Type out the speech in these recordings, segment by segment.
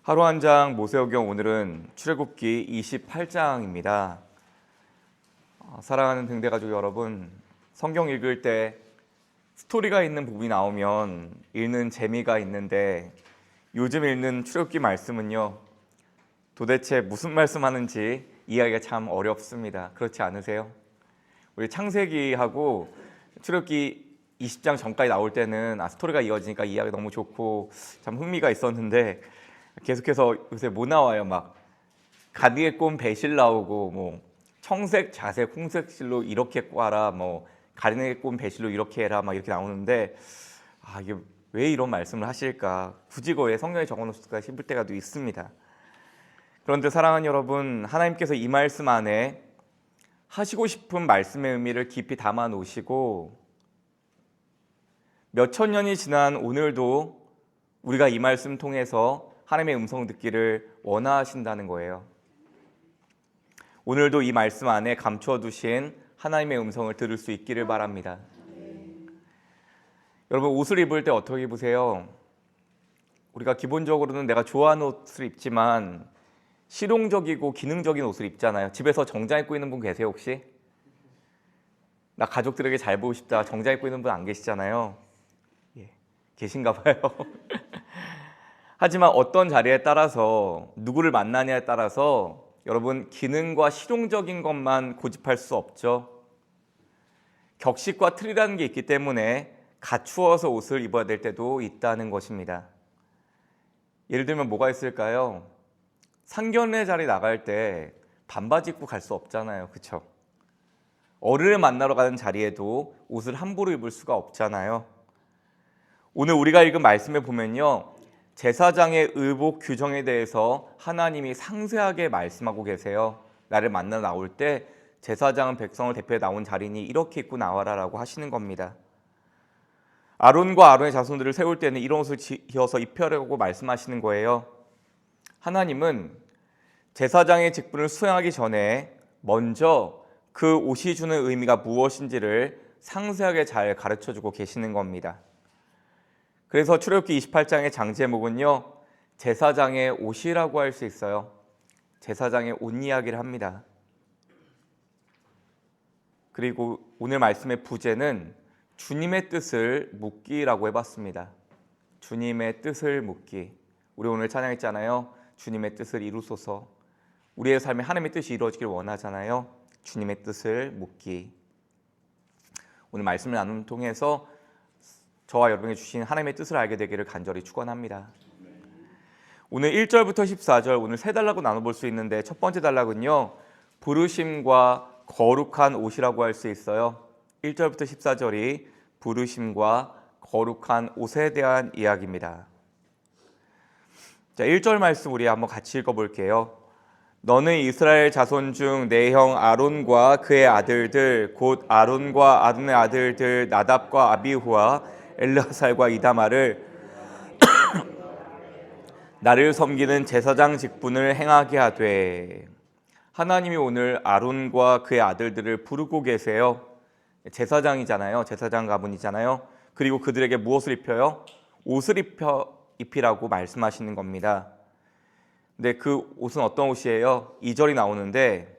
하루 한 장 모세오경 오늘은 출애굽기 28장입니다. 사랑하는 등대가족 여러분, 성경 읽을 때 스토리가 있는 부분이 나오면 읽는 재미가 있는데 요즘 읽는 출애굽기 말씀은요, 도대체 무슨 말씀하는지 이해하기가 참 어렵습니다. 그렇지 않으세요? 우리 창세기하고 출애굽기 20장 전까지 나올 때는 스토리가 이어지니까 이해하기 너무 좋고 참 흥미가 있었는데 계속해서 요새 뭐 나와요? 막 가드의 꿈 배실 나오고 뭐 청색, 자색, 홍색실로 이렇게 꽈라, 뭐 가드의 꿈 배실로 이렇게 해라, 막 이렇게 나오는데 이게 왜 이런 말씀을 하실까? 굳이 왜 성경에 적어놓을까 싶을 때가 또 있습니다. 그런데 사랑하는 여러분, 하나님께서 이 말씀 안에 하시고 싶은 말씀의 의미를 깊이 담아 놓으시고 몇천 년이 지난 오늘도 우리가 이 말씀 통해서 하나님의 음성을 듣기를 원하신다는 거예요. 오늘도 이 말씀 안에 감추어 두신 하나님의 음성을 들을 수 있기를 바랍니다. 여러분, 옷을 입을 때 어떻게 입으세요? 우리가 기본적으로는 내가 좋아하는 옷을 입지만 실용적이고 기능적인 옷을 입잖아요. 집에서 정장 입고 있는 분 계세요 혹시? 나 가족들에게 잘 보이고 싶다 정장 입고 있는 분 안 계시잖아요. 계신가 봐요. 하지만 어떤 자리에 따라서 누구를 만나냐에 따라서 여러분 기능과 실용적인 것만 고집할 수 없죠. 격식과 틀이라는 게 있기 때문에 갖추어서 옷을 입어야 될 때도 있다는 것입니다. 예를 들면 뭐가 있을까요? 상견례 자리 나갈 때 반바지 입고 갈 수 없잖아요. 그렇죠? 어른을 만나러 가는 자리에도 옷을 함부로 입을 수가 없잖아요. 오늘 우리가 읽은 말씀에 보면요, 제사장의 의복 규정에 대해서 하나님이 상세하게 말씀하고 계세요. 나를 만나 나올 때 제사장은 백성을 대표해 나온 자리니 이렇게 입고 나와라 라고 하시는 겁니다. 아론과 아론의 자손들을 세울 때는 이런 옷을 지어서 입혀라고 말씀하시는 거예요. 하나님은 제사장의 직분을 수행하기 전에 먼저 그 옷이 주는 의미가 무엇인지를 상세하게 잘 가르쳐주고 계시는 겁니다. 그래서 출애굽기 28장의 장 제목은요, 제사장의 옷이라고 할 수 있어요. 제사장의 옷 이야기를 합니다. 그리고 오늘 말씀의 부제는 주님의 뜻을 묻기라고 해봤습니다. 주님의 뜻을 묻기. 우리 오늘 찬양했잖아요. 주님의 뜻을 이루소서. 우리의 삶에 하나님의 뜻이 이루어지길 원하잖아요. 주님의 뜻을 묻기. 오늘 말씀을 나누는 통해서 저와 여러분이 주신 하나님의 뜻을 알게 되기를 간절히 축원합니다. 오늘 1절부터 14절 오늘 세 단락으로 나눠볼 수 있는데 첫 번째 단락은요, 부르심과 거룩한 옷이라고 할 수 있어요. 1절부터 14절이 부르심과 거룩한 옷에 대한 이야기입니다. 자, 1절 말씀 우리 한번 같이 읽어볼게요. 너는 이스라엘 자손 중 내 형 아론과 그의 아들들 곧 아론과 아론의 아들들 나답과 아비후와 엘르아살과 이다말을 나를 섬기는 제사장 직분을 행하게 하되. 하나님이 오늘 아론과 그의 아들들을 부르고 계세요. 제사장이잖아요. 제사장 가문이잖아요. 그리고 그들에게 무엇을 입혀요? 옷을 입히라고 말씀하시는 겁니다. 근데 그 옷은 어떤 옷이에요? 2절이 나오는데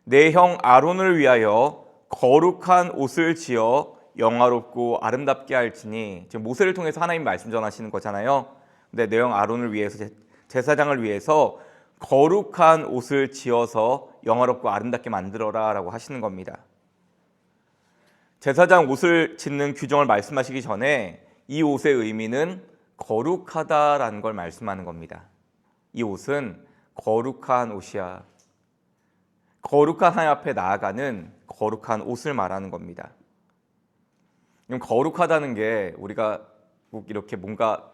내 형 아론을 위하여 거룩한 옷을 지어 영화롭고 아름답게 할지니, 지금 모세를 통해서 하나님 말씀 전하시는 거잖아요. 근데 내 형 아론을 위해서, 제사장을 위해서 거룩한 옷을 지어서 영화롭고 아름답게 만들어라 라고 하시는 겁니다. 제사장 옷을 짓는 규정을 말씀하시기 전에 이 옷의 의미는 거룩하다라는 걸 말씀하는 겁니다. 이 옷은 거룩한 옷이야. 거룩한 하나님 앞에 나아가는 거룩한 옷을 말하는 겁니다. 거룩하다는 게 우리가 꼭 이렇게 뭔가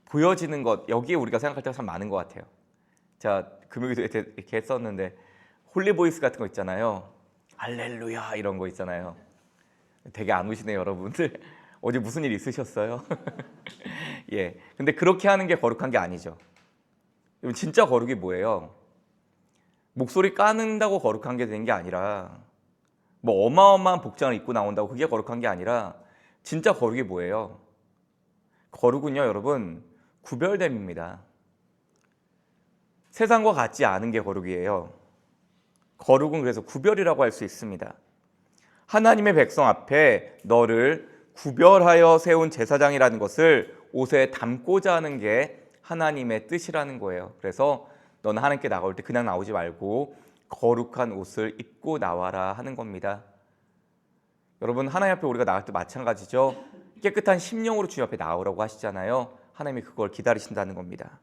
보여지는 것, 여기에 우리가 생각할 때가 참 많은 것 같아요. 제가 금요일에도 이렇게 했었는데 홀리보이스 같은 거 있잖아요. 할렐루야 이런 거 있잖아요. 되게 안 우시네요 여러분들. 어제 무슨 일 있으셨어요? 예, 근데 그렇게 하는 게 거룩한 게 아니죠. 진짜 거룩이 뭐예요? 목소리 까는다고 거룩한 게 되는 게 아니라, 뭐 어마어마한 복장을 입고 나온다고 그게 거룩한 게 아니라, 진짜 거룩이 뭐예요? 거룩은요 여러분, 구별됨입니다. 세상과 같지 않은 게 거룩이에요. 거룩은 그래서 구별이라고 할 수 있습니다. 하나님의 백성 앞에 너를 구별하여 세운 제사장이라는 것을 옷에 담고자 하는 게 하나님의 뜻이라는 거예요. 그래서 너는 하나님께 나올 때 그냥 나오지 말고 거룩한 옷을 입고 나와라 하는 겁니다. 여러분, 하나님 앞에 우리가 나갈 때 마찬가지죠. 깨끗한 심령으로 주님 앞에 나오라고 하시잖아요. 하나님이 그걸 기다리신다는 겁니다.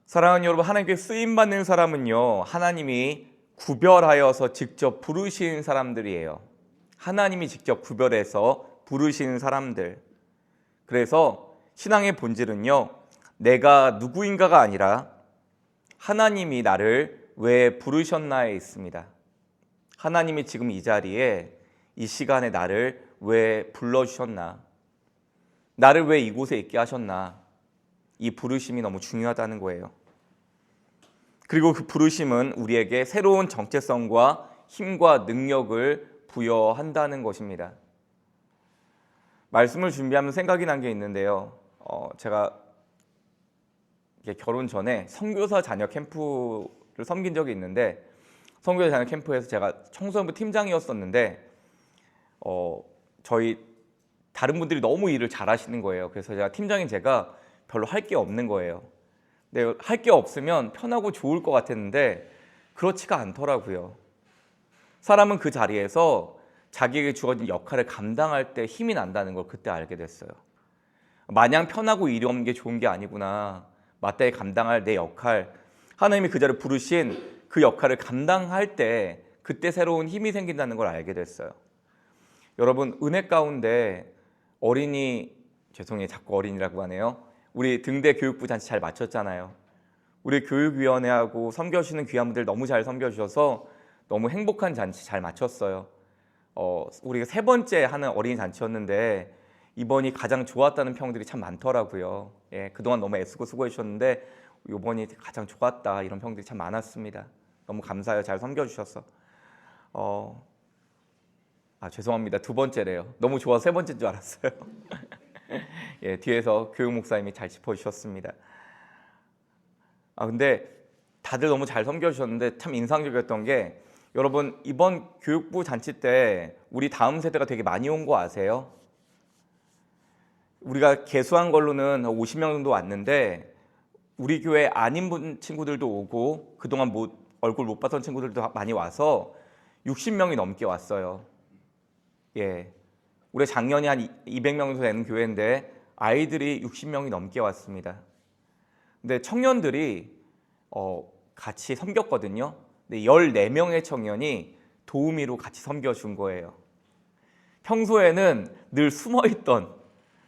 사랑하는 여러분, 하나님께 쓰임받는 사람은요, 하나님이 구별하여서 직접 부르신 사람들이에요. 하나님이 직접 구별해서 부르신 사람들. 그래서 신앙의 본질은요, 내가 누구인가가 아니라 하나님이 나를 왜 부르셨나에 있습니다. 하나님이 지금 이 자리에 이 시간에 나를 왜 불러주셨나, 나를 왜 이곳에 있게 하셨나, 이 부르심이 너무 중요하다는 거예요. 그리고 그 부르심은 우리에게 새로운 정체성과 힘과 능력을 부여한다는 것입니다. 말씀을 준비하면서 생각이 난 게 있는데요. 제가 결혼 전에 선교사 자녀 캠프를 섬긴 적이 있는데, 선교사 자녀 캠프에서 제가 청소년부 팀장이었었는데 저희 다른 분들이 너무 일을 잘하시는 거예요. 그래서 제가 팀장인 제가 별로 할 게 없는 거예요. 근데 할 게 없으면 편하고 좋을 것 같았는데 그렇지가 않더라고요. 사람은 그 자리에서 자기에게 주어진 역할을 감당할 때 힘이 난다는 걸 그때 알게 됐어요. 마냥 편하고 일이 없는 게 좋은 게 아니구나. 마땅히 감당할 내 역할, 하나님이 그 자리를 부르신 그 역할을 감당할 때 그때 새로운 힘이 생긴다는 걸 알게 됐어요. 여러분, 은혜 가운데 죄송해요, 자꾸 어린이라고 하네요. 우리 등대 교육부 잔치 잘 마쳤잖아요. 우리 교육위원회하고 섬겨주시는 귀한 분들 너무 잘 섬겨주셔서 너무 행복한 잔치 잘 마쳤어요. 우리가 3번째 하는 어린이 잔치였는데 이번이 가장 좋았다는 평들이 참 많더라고요. 그동안 너무 애쓰고 수고해 주셨는데 이번이 가장 좋았다, 이런 평들이 참 많았습니다. 너무 감사해요. 잘 섬겨주셔서. 죄송합니다. 2번째래요. 너무 좋아서 3번째인 줄 알았어요. 뒤에서 교육 목사님이 잘 짚어주셨습니다. 근데 다들 너무 잘 섬겨주셨는데 참 인상적이었던 게, 여러분, 이번 교육부 잔치 때 우리 다음 세대가 되게 많이 온 거 아세요? 우리가 개수한 걸로는 50명 정도 왔는데 우리 교회 아닌 친구들도 오고 그동안 얼굴 못 봤던 친구들도 많이 와서 60명이 넘게 왔어요. 우리 작년에 한 200명 정도 되는 교회인데 아이들이 60명이 넘게 왔습니다. 근데 청년들이 같이 섬겼거든요. 근데 14명의 청년이 도우미로 같이 섬겨준 거예요. 평소에는 늘 숨어있던,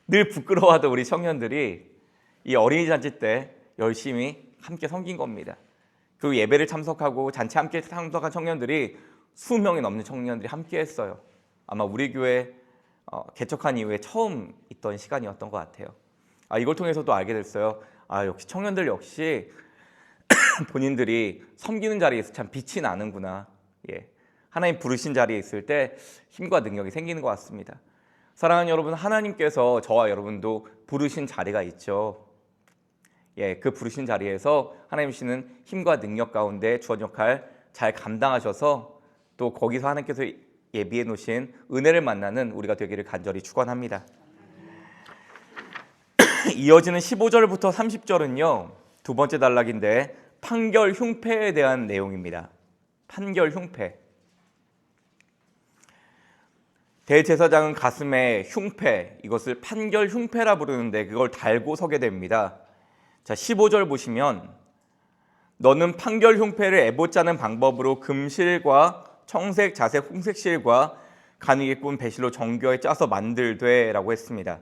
늘 부끄러워하던 우리 청년들이 이 어린이 잔치 때 열심히 함께 섬긴 겁니다. 그리고 예배를 참석하고 잔치 함께 참석한 청년들이 20명이 넘는 청년들이 함께 했어요. 아마 우리 교회 개척한 이후에 처음 있던 시간이었던 것 같아요. 이걸 통해서도 알게 됐어요. 역시 청년들 역시 본인들이 섬기는 자리에서 참 빛이 나는구나. 하나님 부르신 자리에 있을 때 힘과 능력이 생기는 것 같습니다. 사랑하는 여러분, 하나님께서 저와 여러분도 부르신 자리가 있죠. 그 부르신 자리에서 하나님 주시는 힘과 능력 가운데 주어진 역할 잘 감당하셔서 또 거기서 하나님께서 예비해 놓으신 은혜를 만나는 우리가 되기를 간절히 축원합니다. 이어지는 15절부터 30절은요, 2번째 단락인데 판결 흉패에 대한 내용입니다. 판결 흉패. 대제사장은 가슴에 흉패, 이것을 판결 흉패라 부르는데 그걸 달고 서게 됩니다. 자, 15절 보시면, 너는 판결 흉패를 에봇 짜는 방법으로 금실과 청색, 자색, 홍색실과 가늘게 꾼 배실로 정교하게 짜서 만들되 라고 했습니다.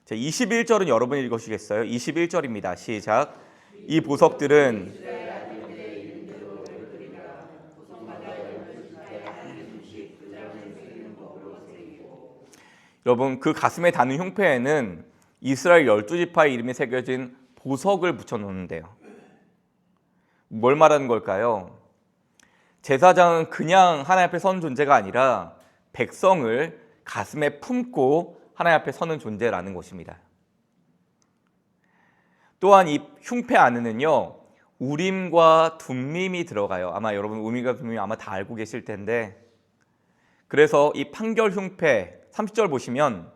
자, 21절은 여러분이 읽으시겠어요? 21절입니다. 시작. 이 보석들은 여러분, 그 가슴에 다는 흉패에는 이스라엘 12지파의 이름이 새겨진 보석을 붙여놓는데요. 뭘 말하는 걸까요? 제사장은 그냥 하나님 앞에 서는 존재가 아니라 백성을 가슴에 품고 하나님 앞에 서는 존재라는 것입니다. 또한 이 흉패 안에는요 우림과 둠밈이 들어가요. 아마 여러분 우림과 둠밈 아마 다 알고 계실 텐데, 그래서 이 판결 흉패 30절 보시면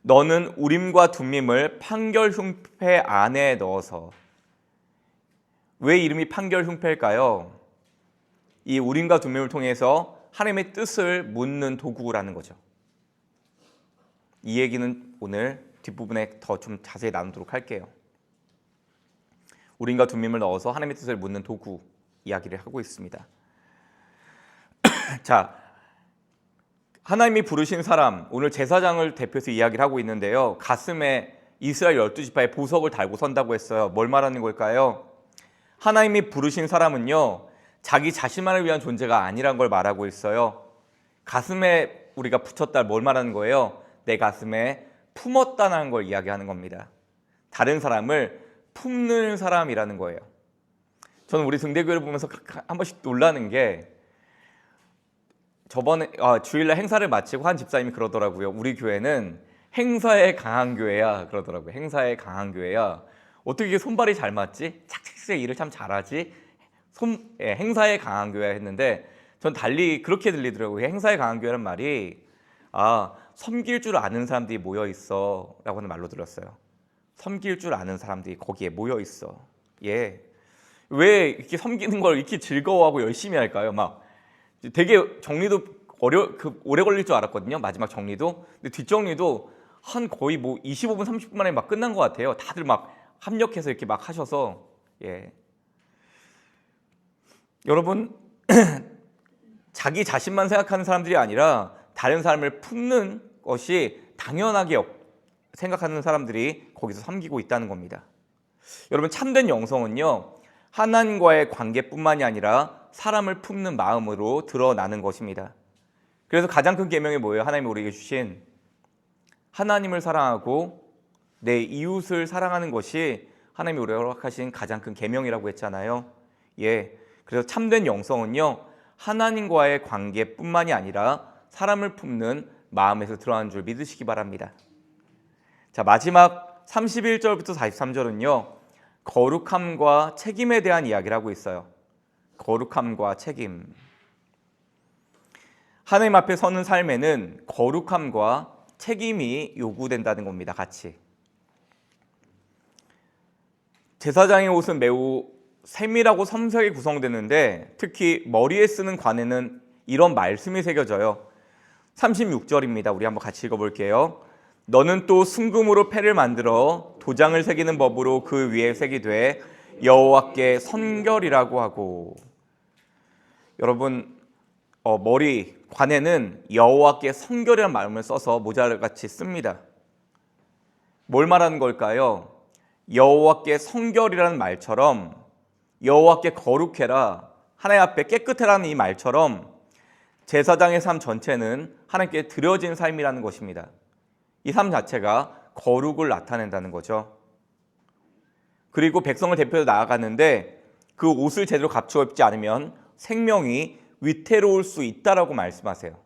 너는 우림과 둠밈을 판결 흉패 안에 넣어서. 왜 이름이 판결 흉패일까요? 이 우림과 둠밈을 통해서 하나님의 뜻을 묻는 도구라는 거죠. 이 얘기는 오늘 뒷부분에 더 좀 자세히 나누도록 할게요. 우림과 둠밈을 넣어서 하나님의 뜻을 묻는 도구 이야기를 하고 있습니다. 자, 하나님이 부르신 사람, 오늘 제사장을 대표해서 이야기를 하고 있는데요. 가슴에 이스라엘 12지파의 보석을 달고 선다고 했어요. 뭘 말하는 걸까요? 하나님이 부르신 사람은요 자기 자신만을 위한 존재가 아니란 걸 말하고 있어요. 가슴에 우리가 붙였다 뭘 말하는 거예요? 내 가슴에 품었다는 걸 이야기하는 겁니다. 다른 사람을 품는 사람이라는 거예요. 저는 우리 등대교회를 보면서 한 번씩 놀라는 게, 저번에 주일날 행사를 마치고 한 집사님이 그러더라고요. 우리 교회는 행사에 강한 교회야 그러더라고요. 행사에 강한 교회야. 어떻게 이게 손발이 잘 맞지? 착착착 일을 참 잘하지? 행사에 강한 교회야 했는데 전 달리 그렇게 들리더라고요. 행사에 강한 교회란 말이 섬길 줄 아는 사람들이 모여 있어 라고 하는 말로 들었어요. 섬길 줄 아는 사람들이 거기에 모여 있어. 예. 왜 이렇게 섬기는 걸 이렇게 즐거워하고 열심히 할까요? 막 되게 정리도 오래 걸릴 줄 알았거든요. 마지막 정리도. 근데 뒷정리도 한 거의 뭐 25분 30분 만에 막 끝난 것 같아요. 다들 막 합력해서 이렇게 막 하셔서. 예. 여러분 자기 자신만 생각하는 사람들이 아니라 다른 사람을 품는 것이 당연하게 생각하는 사람들이 거기서 섬기고 있다는 겁니다. 여러분 참된 영성은요 하나님과의 관계뿐만이 아니라 사람을 품는 마음으로 드러나는 것입니다. 그래서 가장 큰 계명이 뭐예요? 하나님이 우리에게 주신 하나님을 사랑하고 내 이웃을 사랑하는 것이 하나님이 우리에게 허락하신 가장 큰 계명이라고 했잖아요. 예, 그래서 참된 영성은요 하나님과의 관계뿐만이 아니라 사람을 품는 마음에서 드러나는 줄 믿으시기 바랍니다. 자, 마지막 31절부터 43절은요 거룩함과 책임에 대한 이야기를 하고 있어요. 거룩함과 책임. 하나님 앞에 서는 삶에는 거룩함과 책임이 요구된다는 겁니다. 같이. 제사장의 옷은 매우 세밀하고 섬세하게 구성되는데 특히 머리에 쓰는 관에는 이런 말씀이 새겨져요. 36절입니다. 우리 한번 같이 읽어볼게요. 너는 또 순금으로 패를 만들어 도장을 새기는 법으로 그 위에 새기되 여호와께 선결이라고 하고. 여러분 머리 관에는 여호와께 선결이라는 말을 써서 모자같이 씁니다. 뭘 말하는 걸까요? 여호와께 선결이라는 말처럼 여호와께 거룩해라, 하나님 앞에 깨끗해라는 이 말처럼 제사장의 삶 전체는 하나님께 드려진 삶이라는 것입니다. 이 삶 자체가 거룩을 나타낸다는 거죠. 그리고 백성을 대표해서 나아가는데 그 옷을 제대로 갖추어 입지 않으면 생명이 위태로울 수 있다라고 말씀하세요.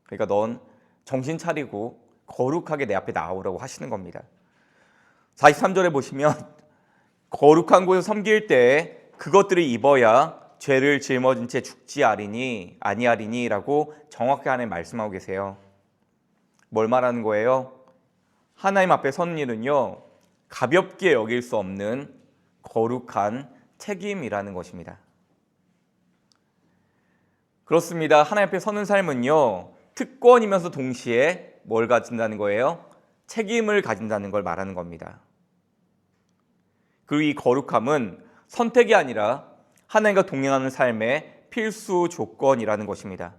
그러니까 넌 정신 차리고 거룩하게 내 앞에 나오라고 하시는 겁니다. 43절에 보시면 거룩한 곳에 섬길 때 그것들을 입어야 죄를 짊어진 채 죽지 아니하리니 라고 정확히 하나님 말씀하고 계세요. 뭘 말하는 거예요? 하나님 앞에 서는 일은요 가볍게 여길 수 없는 거룩한 책임이라는 것입니다. 그렇습니다. 하나님 앞에 서는 삶은요 특권이면서 동시에 뭘 가진다는 거예요? 책임을 가진다는 걸 말하는 겁니다. 그리고 이 거룩함은 선택이 아니라 하나님과 동행하는 삶의 필수 조건이라는 것입니다.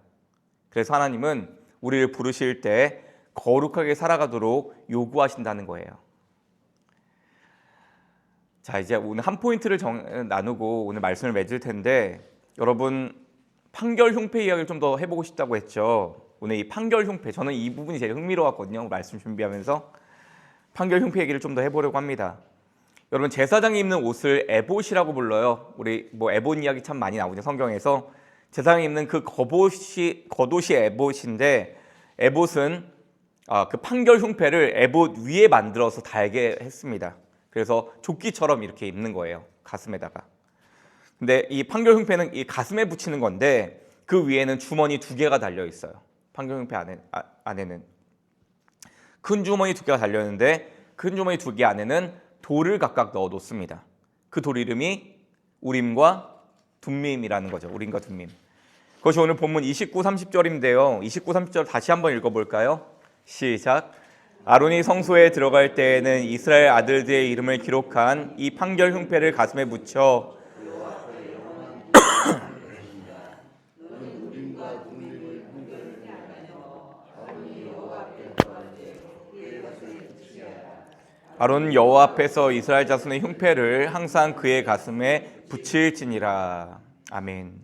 그래서 하나님은 우리를 부르실 때 거룩하게 살아가도록 요구하신다는 거예요. 자, 이제 오늘 한 포인트를 나누고 오늘 말씀을 맺을 텐데, 여러분 판결 흉패 이야기를 좀 더 해보고 싶다고 했죠. 오늘 이 판결 흉패, 저는 이 부분이 제일 흥미로웠거든요. 말씀 준비하면서 판결 흉패 얘기를 좀 더 해보려고 합니다. 여러분 제사장이 입는 옷을 에봇이라고 불러요. 우리 에봇 이야기 참 많이 나오죠, 성경에서. 제사장이 입는 그 겉옷이 에봇인데, 에봇은 그 판결 흉패를 에봇 위에 만들어서 달게 했습니다. 그래서 조끼처럼 이렇게 입는 거예요. 가슴에다가. 근데 이 판결 흉패는 이 가슴에 붙이는 건데 그 위에는 주머니 2개가 달려 있어요. 판결 흉패 안에는 큰 주머니 2개가 달려 있는데 큰 주머니 2개 안에는 돌을 각각 넣어 놓습니다. 그 돌 이름이 우림과 둠밈이라는 거죠. 우림과 둠밈. 그것이 오늘 본문 29, 30절인데요. 29, 30절 다시 한번 읽어볼까요? 시작. 아론이 성소에 들어갈 때에는 이스라엘 아들들의 이름을 기록한 이 판결 흉패를 가슴에 붙여 아론 여호와 앞에서 이스라엘 자손의 흉패를 항상 그의 가슴에 붙일지니라. 아멘.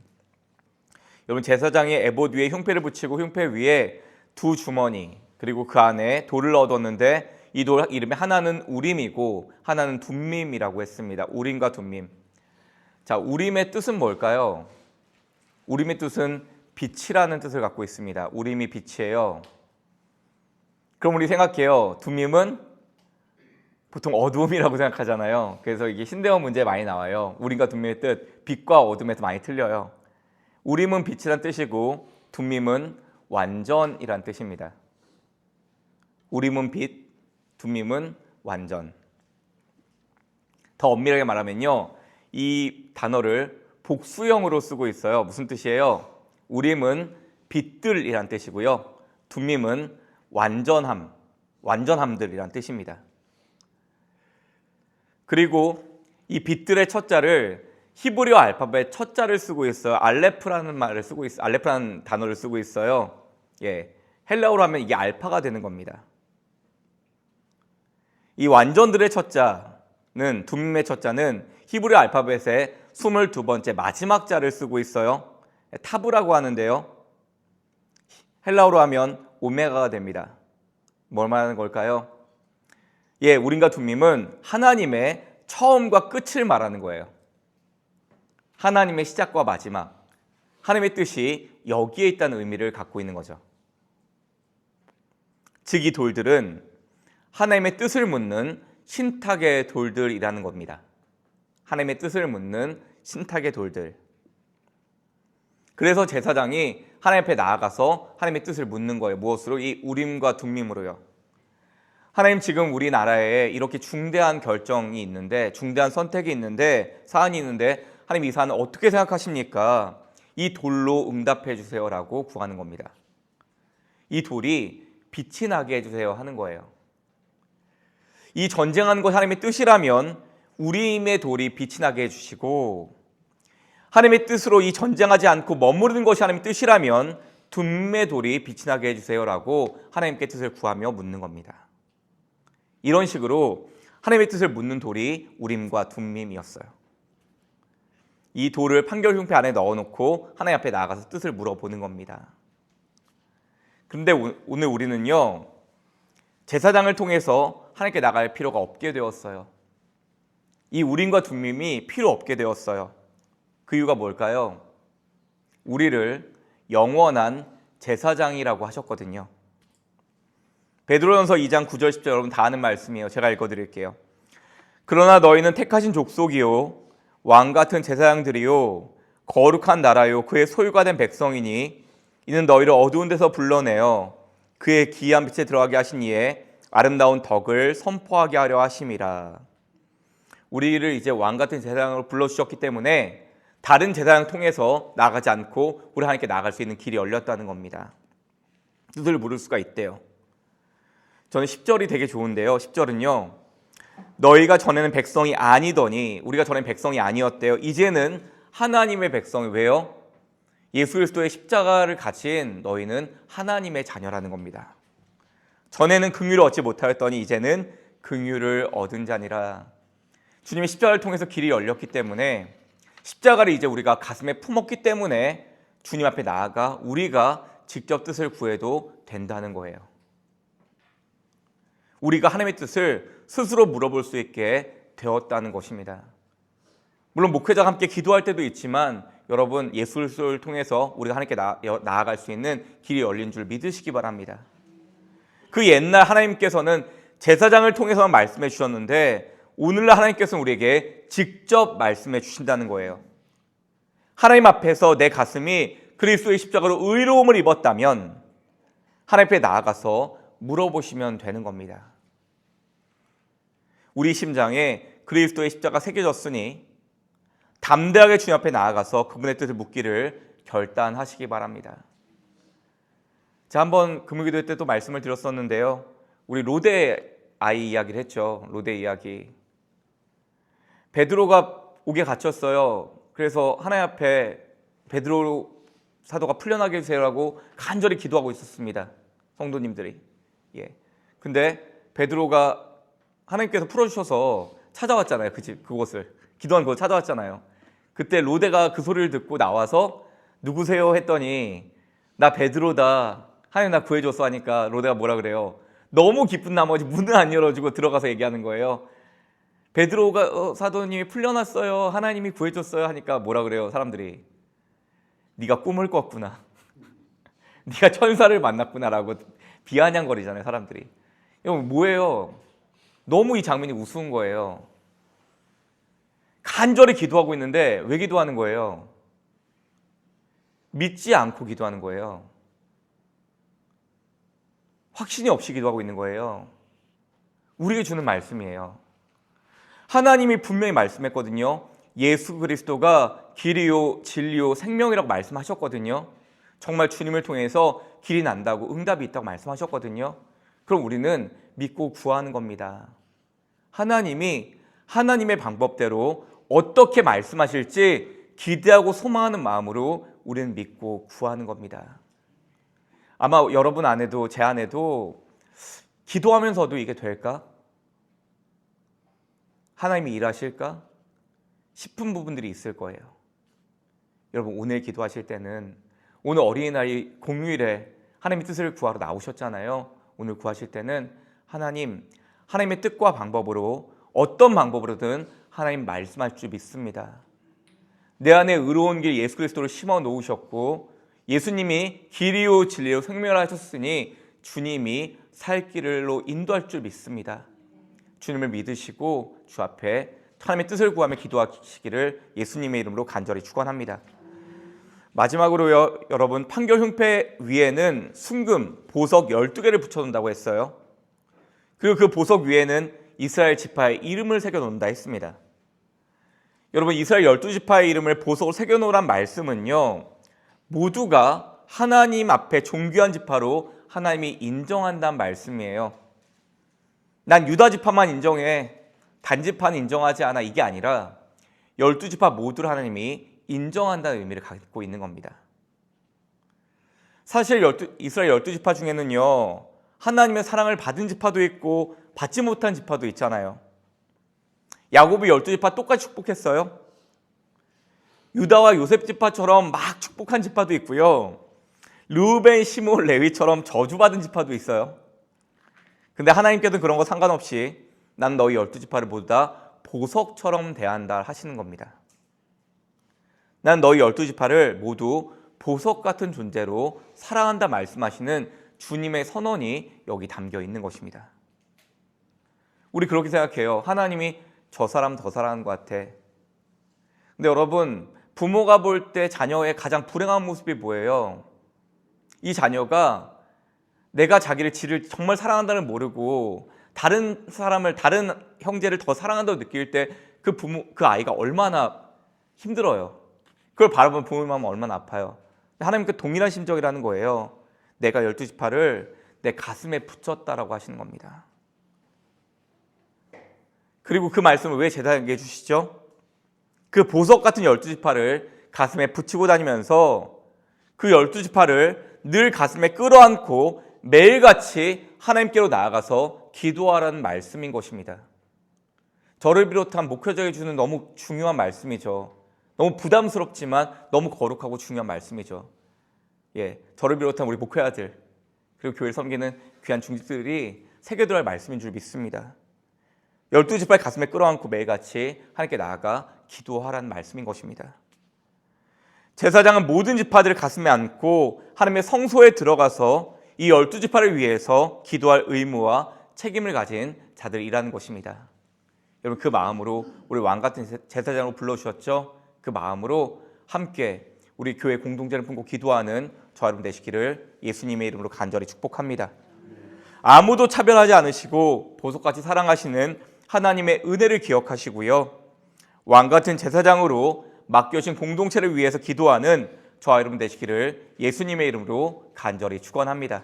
여러분, 제사장이 에봇 위에 흉패를 붙이고 흉패 위에 2 주머니 그리고 그 안에 돌을 얻었는데 이 돌 이름이 하나는 우림이고 하나는 둠밈이라고 했습니다. 우림과 둠밈. 자, 우림의 뜻은 뭘까요? 우림의 뜻은 빛이라는 뜻을 갖고 있습니다. 우림이 빛이에요. 그럼 우리 생각해요. 둠밈은 보통 어두움이라고 생각하잖아요. 그래서 이게 신대어 문제에 많이 나와요. 우림과 둠밈의 뜻, 빛과 어둠에서 많이 틀려요. 우림은 빛이란 뜻이고 둠밈은 완전이란 뜻입니다. 우림은 빛, 둠밈은 완전. 더 엄밀하게 말하면요, 이 단어를 복수형으로 쓰고 있어요. 무슨 뜻이에요? 우림은 빛들이란 뜻이고요. 둠밈은 완전함, 완전함들이란 뜻입니다. 그리고 이 빛들의 첫자를 히브리어 알파벳 첫자를 쓰고 있어요. 알레프라는 알레프라는 단어를 쓰고 있어요. 예, 헬라어로 하면 이게 알파가 되는 겁니다. 이 완전들의 첫자는 둠밈의 첫자는 히브리어 알파벳의 22번째 마지막 자를 쓰고 있어요. 타브라고 하는데요. 헬라어로 하면 오메가가 됩니다. 뭘 말하는 걸까요? 예, 우림과 둠밈은 하나님의 처음과 끝을 말하는 거예요. 하나님의 시작과 마지막, 하나님의 뜻이 여기에 있다는 의미를 갖고 있는 거죠. 즉, 이 돌들은 하나님의 뜻을 묻는 신탁의 돌들이라는 겁니다. 하나님의 뜻을 묻는 신탁의 돌들. 그래서 제사장이 하나님 앞에 나아가서 하나님의 뜻을 묻는 거예요. 무엇으로? 이 우림과 둠밈으로요. 하나님, 지금 우리나라에 이렇게 중대한 결정이 있는데, 중대한 선택이 있는데, 사안이 있는데 하나님, 이 사안을 어떻게 생각하십니까? 이 돌로 응답해 주세요라고 구하는 겁니다. 이 돌이 빛이 나게 해주세요 하는 거예요. 이 전쟁하는 것이 하나님의 뜻이라면 우림의 돌이 빛이 나게 해주시고, 하나님의 뜻으로 이 전쟁하지 않고 머무르는 것이 하나님의 뜻이라면 둠의 돌이 빛이 나게 해주세요라고 하나님께 뜻을 구하며 묻는 겁니다. 이런 식으로 하나님의 뜻을 묻는 돌이 우림과 둠밈이었어요. 이 돌을 판결 흉패 안에 넣어놓고 하나님 앞에 나아가서 뜻을 물어보는 겁니다. 그런데 오늘 우리는요, 제사장을 통해서 하나님께 나갈 필요가 없게 되었어요. 이 우림과 둠밈이 필요 없게 되었어요. 그 이유가 뭘까요? 우리를 영원한 제사장이라고 하셨거든요. 베드로전서 2장 9절 10절 여러분 다 아는 말씀이에요. 제가 읽어드릴게요. 그러나 너희는 택하신 족속이요 왕같은 제사장들이요 거룩한 나라요 그의 소유가 된 백성이니 이는 너희를 어두운 데서 불러내어 그의 기이한 빛에 들어가게 하신 이에 아름다운 덕을 선포하게 하려 하심이라. 우리를 이제 왕같은 제사장으로 불러주셨기 때문에 다른 제사장 통해서 나가지 않고 우리 하나님께 나갈 수 있는 길이 열렸다는 겁니다. 뜻을 물을 수가 있대요. 저는 10절이 되게 좋은데요. 10절은요. 너희가 전에는 백성이 아니더니, 우리가 전에는 백성이 아니었대요. 이제는 하나님의 백성이. 왜요? 예수 그리스도의 십자가를 가진 너희는 하나님의 자녀라는 겁니다. 전에는 긍휼을 얻지 못하였더니 이제는 긍휼을 얻은 자니라. 주님의 십자가를 통해서 길이 열렸기 때문에, 십자가를 이제 우리가 가슴에 품었기 때문에 주님 앞에 나아가 우리가 직접 뜻을 구해도 된다는 거예요. 우리가 하나님의 뜻을 스스로 물어볼 수 있게 되었다는 것입니다. 물론 목회자가 함께 기도할 때도 있지만 여러분, 예수 그리스도를 통해서 우리가 하나님께 나아갈 수 있는 길이 열린 줄 믿으시기 바랍니다. 그 옛날 하나님께서는 제사장을 통해서만 말씀해 주셨는데 오늘날 하나님께서는 우리에게 직접 말씀해 주신다는 거예요. 하나님 앞에서 내 가슴이 그리스도의 십자가로 의로움을 입었다면 하나님 앞에 나아가서 물어보시면 되는 겁니다. 우리 심장에 그리스도의 십자가 새겨졌으니 담대하게 주님 앞에 나아가서 그분의 뜻을 묻기를 결단하시기 바랍니다. 자, 한번 금요기도 때도 말씀을 드렸었는데요. 우리 로데 아이 이야기를 했죠. 로데 이야기. 베드로가 옥에 갇혔어요. 그래서 하나님 앞에 베드로 사도가 풀려나게 해주세요라고 간절히 기도하고 있었습니다. 성도님들이. 근데 베드로가 하나님께서 풀어주셔서 찾아왔잖아요. 그곳을. 기도한 곳을 찾아왔잖아요. 그때 로데가 그 소리를 듣고 나와서 누구세요? 했더니 나 베드로다. 하나님 나 구해줬어 하니까 로데가 뭐라 그래요? 너무 기쁜 나머지 문을 안 열어주고 들어가서 얘기하는 거예요. 베드로가 사도님이 풀려났어요. 하나님이 구해줬어요 하니까 뭐라 그래요? 사람들이 네가 꿈을 꿨구나. 네가 천사를 만났구나라고 비아냥거리잖아요. 사람들이. 이거 뭐예요? 너무 이 장면이 우스운 거예요. 간절히 기도하고 있는데 왜 기도하는 거예요? 믿지 않고 기도하는 거예요. 확신이 없이 기도하고 있는 거예요. 우리에게 주는 말씀이에요. 하나님이 분명히 말씀했거든요. 예수 그리스도가 길이요 진리요 생명이라고 말씀하셨거든요. 정말 주님을 통해서 길이 난다고 응답이 있다고 말씀하셨거든요. 그럼 우리는 믿고 구하는 겁니다. 하나님이 하나님의 방법대로 어떻게 말씀하실지 기대하고 소망하는 마음으로 우리는 믿고 구하는 겁니다. 아마 여러분 안에도 제 안에도 기도하면서도 이게 될까? 하나님이 일하실까? 싶은 부분들이 있을 거예요. 여러분 오늘 기도하실 때는 오늘 어린이날 공휴일에 하나님의 뜻을 구하러 나오셨잖아요. 오늘 구하실 때는 하나님의 뜻과 방법으로 어떤 방법으로든 하나님 말씀할 줄 믿습니다. 내 안에 의로운 길 예수 그리스도를 심어 놓으셨고 예수님이 길이요 진리요 생명이라 하셨으니 주님이 살 길로 인도할 줄 믿습니다. 주님을 믿으시고 주 앞에 하나님의 뜻을 구하며 기도하시기를 예수님의 이름으로 간절히 축원합니다. 마지막으로요, 여러분 판결 흉패 위에는 순금, 보석 12개를 붙여놓는다고 했어요. 그리고 그 보석 위에는 이스라엘 지파의 이름을 새겨놓는다 했습니다. 여러분 이스라엘 12지파의 이름을 보석으로 새겨놓으란 말씀은요, 모두가 하나님 앞에 존귀한 지파로 하나님이 인정한다는 말씀이에요. 난 유다 지파만 인정해, 단지파는 인정하지 않아, 이게 아니라 12지파 모두를 하나님이 인정한다는 의미를 갖고 있는 겁니다. 사실 이스라엘 12지파 중에는요, 하나님의 사랑을 받은 지파도 있고 받지 못한 지파도 있잖아요. 야곱이 12지파 똑같이 축복했어요. 유다와 요셉 지파처럼 막 축복한 지파도 있고요. 르우벤, 시므온, 레위처럼 저주받은 지파도 있어요. 근데 하나님께서는 그런 거 상관없이 난 너희 12지파를 모두 다 보석처럼 대한다 하시는 겁니다. 난 너희 12지파를 모두 보석 같은 존재로 사랑한다 말씀하시는 주님의 선언이 여기 담겨 있는 것입니다. 우리 그렇게 생각해요. 하나님이 저 사람 더 사랑하는 것 같아. 근데 여러분, 부모가 볼 때 자녀의 가장 불행한 모습이 뭐예요? 이 자녀가 내가 지를 정말 사랑한다는 모르고 다른 사람을, 다른 형제를 더 사랑한다고 느낄 때 그 아이가 얼마나 힘들어요. 그걸 바라보면 부모의 마음은 얼마나 아파요. 하나님께 동일한 심정이라는 거예요. 내가 12지파를 내 가슴에 붙였다라고 하시는 겁니다. 그리고 그 말씀을 왜 제자에게 해주시죠? 그 보석 같은 12지파를 가슴에 붙이고 다니면서 그 12지파를 늘 가슴에 끌어안고 매일같이 하나님께로 나아가서 기도하라는 말씀인 것입니다. 저를 비롯한 목회자에게 주는 너무 중요한 말씀이죠. 너무 부담스럽지만 너무 거룩하고 중요한 말씀이죠. 저를 비롯한 우리 목회자들 그리고 교회를 섬기는 귀한 중직들이 새겨들어야 할 말씀인 줄 믿습니다. 12지파의 가슴에 끌어안고 매일같이 하나님께 나아가 기도하라는 말씀인 것입니다. 제사장은 모든 지파들을 가슴에 안고 하나님의 성소에 들어가서 이 12지파를 위해서 기도할 의무와 책임을 가진 자들이라는 것입니다. 여러분 그 마음으로 우리 왕 같은 제사장으로 불러주셨죠? 그 마음으로 함께 우리 교회 공동체를 품고 기도하는 저와 여러분 되시기를 예수님의 이름으로 간절히 축복합니다. 아무도 차별하지 않으시고 보석같이 사랑하시는 하나님의 은혜를 기억하시고요. 왕 같은 제사장으로 맡겨진 공동체를 위해서 기도하는 저와 여러분 되시기를 예수님의 이름으로 간절히 축원합니다.